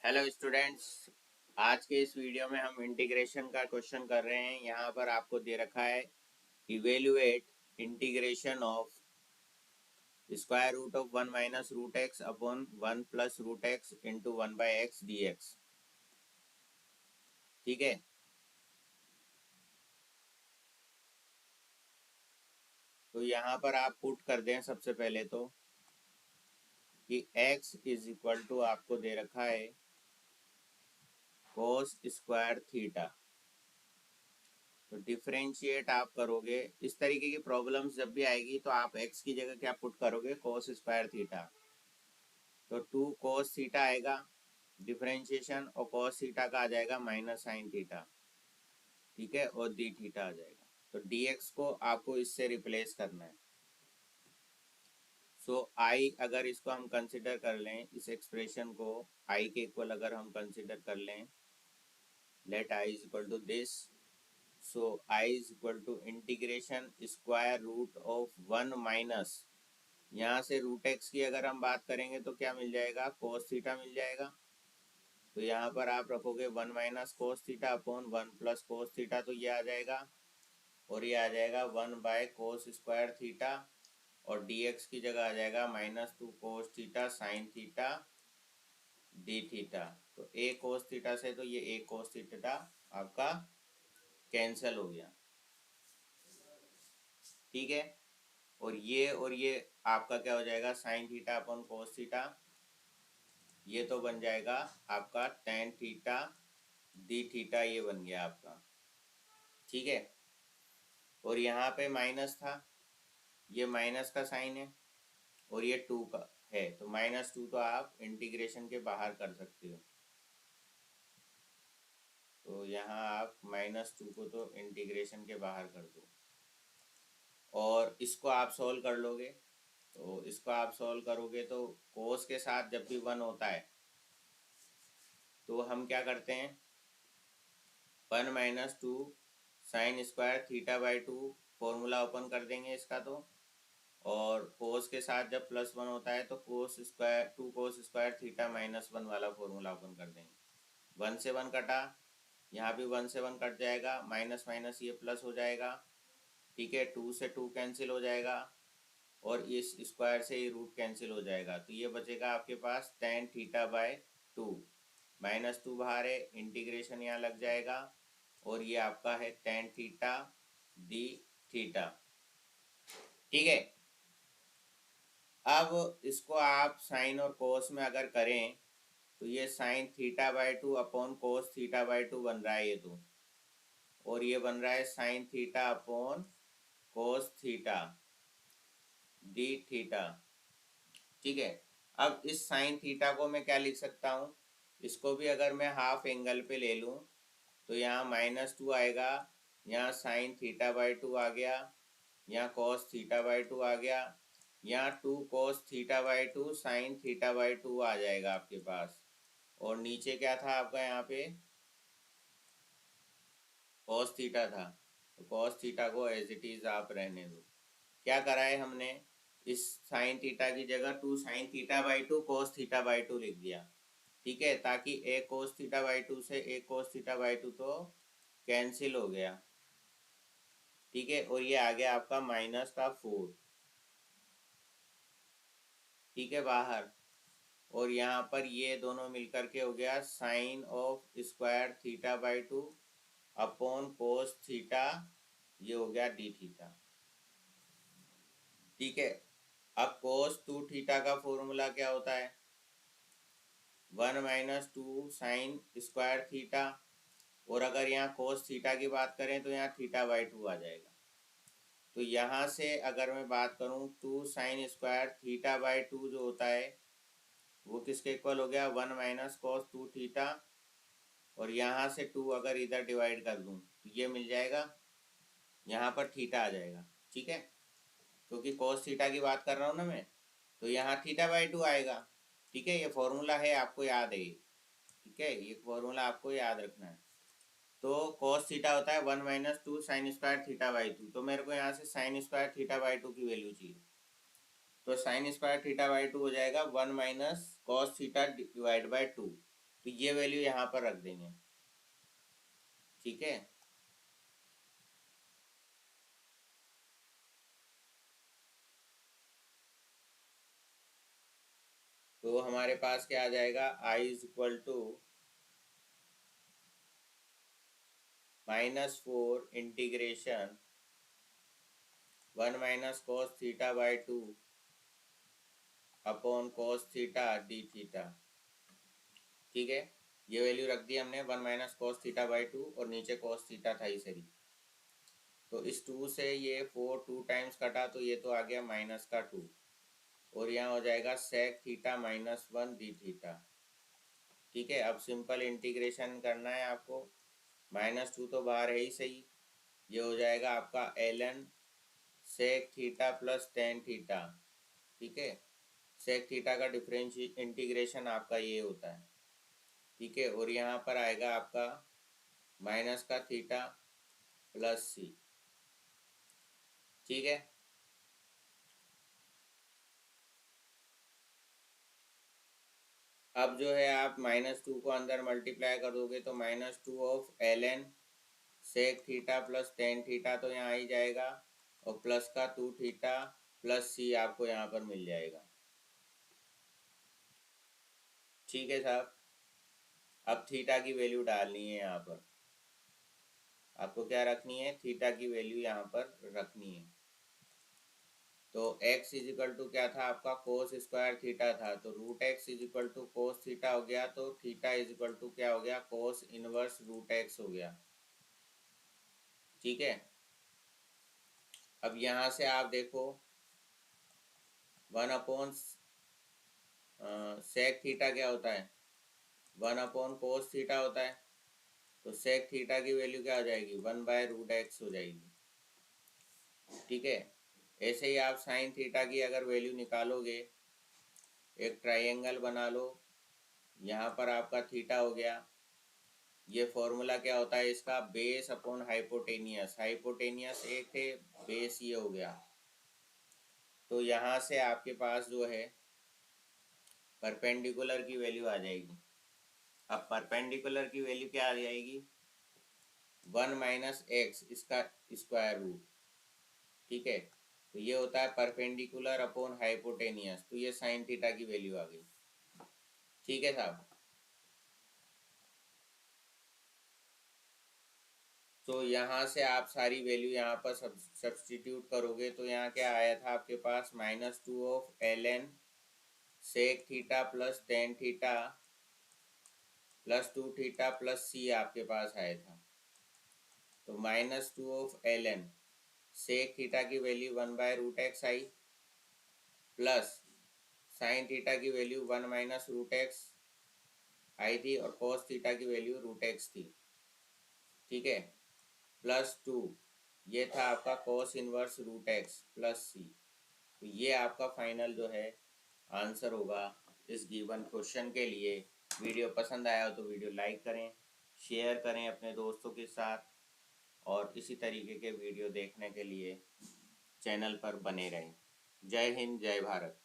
Hello students. आज के इस वीडियो में हम इंटीग्रेशन का क्वेश्चन कर रहे हैं। यहाँ पर आपको दे रखा है evaluate integration of square root of 1 minus root x upon 1 plus root x into 1 by x d x. ठीक है, तो यहाँ पर आप पुट कर दें सबसे पहले तो कि x इज इक्वल टू आपको दे रखा है कोस स्क्वायर थीटा। तो डिफरेंशिएट आप करोगे, इस तरीके की प्रॉब्लम्स जब भी आएगी तो आप x की जगह क्या पुट करोगे, कोस स्क्वायर थीटा। तो 2 कोस थीटा आएगा डिफरेंशिएशन, और कोस थीटा का आ जाएगा माइनस साइन थीटा। ठीक है, और डी थीटा आ जाएगा। तो dx को आपको इससे रिप्लेस करना है। सो i अगर इसको हम कंसिडर कर लें, इस एक्सप्रेशन को i के इक्वल अगर हम कंसिडर कर लें, let i is equal to this. So i is equal to integration square root of 1 minus, यहाँ से रूट एक्स की अगर हम बात करेंगे तो क्या मिल जाएगा, कोस थीटा मिल जाएगा। तो यहाँ पर आप रखोगे 1 minus cos theta upon 1 plus cos theta, तो ये आ जाएगा, और ये आ जाएगा 1 बाय कोस स्क्वायर थीटा, और dx की जगह आ जाएगा -2 cos theta sine theta d theta. तो a कोस थीटा से तो ये a कोस थीटा आपका कैंसिल हो गया। ठीक है, और ये आपका क्या हो जाएगा, sine theta upon cos theta, ये तो बन जाएगा आपका टेन थीटा डी थीटा, ये बन गया आपका। ठीक है, और यहाँ पे माइनस था, ये माइनस का साइन है, और ये 2 का है, तो -2 तो आप इंटीग्रेशन के बाहर कर सकते हो। तो यहाँ आप -2 को तो इंटीग्रेशन के बाहर कर दो, और इसको आप सॉल्व कर लोगे। तो इसको आप सॉल्व करोगे तो कोस के साथ जब भी 1 होता है तो हम क्या करते हैं, 1 - 2 sine square theta by 2 formula open कर देंगे इसका। तो और कोस के साथ जब +1 होता है तो cos square 2 cos square theta -1 वाला फॉर्मूला ओपन कर देंगे। 1 से 1 कटा, यहाँ भी 1 से 1 कट जाएगा, माइनस माइनस ये प्लस हो जाएगा। ठीक है, 2 से 2 कैंसिल हो जाएगा, और इस स्क्वायर से ये रूट कैंसिल हो जाएगा। तो ये बचेगा आपके पास टेन थीटा बाय 2, -2 बाहर है, इंटीग्रेशन यहाँ लग जाएगा, और ये आपका है टेन थीटा डी थीटा। ठीक है, अब इसको आप साइन और कोस में अगर करें तो ये sine theta by 2 upon cos theta by 2 बन रहा है ये तो, और ये बन रहा है sine theta upon cos theta d theta. ठीक है, अब इस साइन थीटा को मैं क्या लिख सकता हूँ, इसको भी अगर मैं हाफ एंगल पे ले लूँ तो यहाँ -2 आएगा, यहाँ साइन थीटा बाई 2 आ गया, यहाँ कॉस थीटा बाई 2 आ गया, यहाँ 2 cos theta by 2 sine theta by 2 आ जाएगा आपके पास। और नीचे क्या था आपका, यहाँ पे कॉस थीटा था, तो कॉस थीटा को एज इट इज़ आप रहने दो। क्या करा है हमने, इस साइन थीटा की जगह 2 sine theta by 2 cos theta by 2 लिख दिया। ठीक है, ताकि ए कोस थीटा बाई 2 से ए कोस थीटा बाई 2 तो कैंसिल हो गया। ठीक है, और ये आ गया आपका -4। ठीक है, बाहर, और यहाँ पर ये दोनों मिलकर के हो गया sine of square theta by 2 upon cos theta, ये हो गया डी थीटा। ठीक है, अब कोस 2 थीटा का फॉर्मूला क्या होता है, 1 - 2 साइन स्क्वायर थीटा, और अगर यहाँ कोस थीटा की बात करें तो यहाँ थीटा बाई 2 आ जाएगा। तो यहाँ से अगर मैं बात करूँ 2 साइन स्क्वायर थीटा बाई 2 जो होता है वो किसके इक्वल हो गया, 1 माइनस कॉस 2 थीटा, और यहाँ से 2 अगर इधर डिवाइड कर दूँ तो ये मिल जाएगा, यहाँ पर थीटा आ जाएगा। ठीक है, क्योंकि कॉस थीटा की बात कर रहा हूँ ना मैं, तो यहाँ थीटा बाई 2 आएगा। ठीक है, ये फॉर्मूला है, आपको याद है। ठीक है, ये फॉर्मूला आपको याद रखना है। तो कॉस थीटा होता है 1 - 2 साइन स्क्वायर थीटा बाई 2, तो मेरे को यहाँ से साइन स्क्वायर थीटा बाई 2 की वैल्यू चाहिए। तो साइन स्क्वायर थीटा बाई 2 हो जाएगा 1 minus cos theta divide by 2। तो ये वैल्यू यहाँ पर रख देंगे। ठीक है, तो हमारे पास क्या आ जाएगा, I is equal to -4 integration 1 minus cos theta by 2 upon cos theta d theta. ठीक है, ये वैल्यू रख दी हमने 1 माइनस कॉस थीटा बाई 2 और नीचे कॉस थीटा था इसे ही। तो इस 2 से ये 4 2 टाइम्स कटा तो ये तो आ गया माइनस का 2 और यहाँ हो जाएगा सेक थीटा -1 डी थीटा। ठीक है, अब सिंपल इंटीग्रेशन करना है आपको। -2 तो बाहर है ही सही, ये हो जाएगा आपका ln sec theta plus tan theta. ठीक है, सेक थीटा का डिफरेंशियल इंटीग्रेशन आपका ये होता है। ठीक है, और यहाँ पर आएगा आपका माइनस का थीटा प्लस सी। ठीक है, अब जो है आप -2 को अंदर मल्टीप्लाई कर दोगे तो -2 of ln sec theta plus tan theta तो यहाँ आ ही जाएगा और प्लस का 2 थीटा प्लस सी आपको यहाँ पर मिल जाएगा। ठीक है साहब, अब थीटा की वैल्यू डालनी है यहाँ पर। आपको क्या रखनी है, थीटा की वैल्यू यहाँ पर रखनी है। तो x इज इक्वल टू क्या था आपका, कोस स्क्वायर थीटा था, तो root x is equal to cos theta हो गया, तो थीटा इज इक्वल टू क्या हो गया, कोस इनवर्स रूट एक्स हो गया। ठीक है, अब यहाँ से आप देखो 1 अपॉन सेक थीटा क्या होता है, 1 अपॉन कोस थीटा होता है, तो सेक थीटा की वैल्यू क्या हो जाएगी, 1/√x हो जाएगी। ठीक है, ऐसे ही आप साइन थीटा की अगर वैल्यू निकालोगे, एक ट्राइंगल बना लो, यहाँ पर आपका थीटा हो गया। ये फॉर्मूला क्या होता है इसका, बेस अपॉन हाइपोटेनियस, हाइपोटेनियस एक है, बेस ये हो गया। तो यहाँ से आपके पास जो है परपेंडिकुलर की वैल्यू आ जाएगी। अब परपेंडिकुलर की वैल्यू क्या आ जाएगी, 1 माइनस एक्स इसका स्क्वायर रूट। ठीक है, तो ये होता है परपेंडिकुलर अपॉन हाइपोटेनियस, तो ये साइन थीटा की वैल्यू आ गई। ठीक है साहब, तो यहाँ से आप सारी वैल्यू यहाँ पर सब्सटीट्यूट करोगे तो यहाँ क्या आया था आपके पास, -2 of ln sec theta plus tan theta plus 2 theta plus C आपके पास आया था। तो -2 ऑफ ln सेक थीटा की वैल्यू 1/√x आई, प्लस साइन थीटा की वैल्यू 1 माइनस रूट एक्स आई थी और कॉस थीटा की वैल्यू √x थी। ठीक है, +2 ये था आपका cos inverse √x plus C. तो ये आपका फाइनल जो है आंसर होगा इस गिवन क्वेश्चन के लिए। वीडियो पसंद आया हो तो वीडियो लाइक करें, शेयर करें अपने दोस्तों के साथ, और इसी तरीके के वीडियो देखने के लिए चैनल पर बने रहें। जय हिंद, जय भारत।